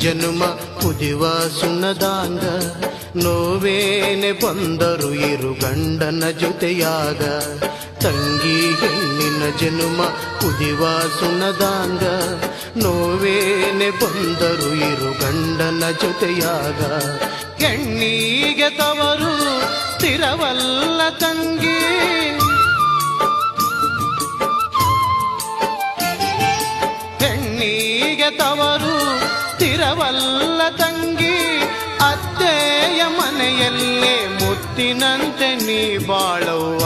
ಜನುಮ ಕುದಿವ ಸುಣ್ಣದಾಂಗ ನೋವೇನೆ ಬಂದರು ಇರು ಗಂಡನ ಜೊತೆಯಾಗ ತಂಗಿ ಹೆಣ್ಣಿನ ಜನುಮ ಕುದಿವ ಸುಣ್ಣದಾಂಗ ನೋವೇನೆ ಬಂದರು ಇರು ಗಂಡನ ಜೊತೆಯಾಗ ಹೆಣ್ಣಿಗೆ ತವರು ಸ್ಥಿರವಲ್ಲ ತಂಗಿ ಹೆಣ್ಣಿಗೆ ತವರು ಸ್ಥಿರವಲ್ಲ ತಂಗಿ ಅತ್ತೆಯ ಮನೆಯಲ್ಲೇ ಮುತ್ತಿನಂತೆ ನೀ ಬಾಳುವ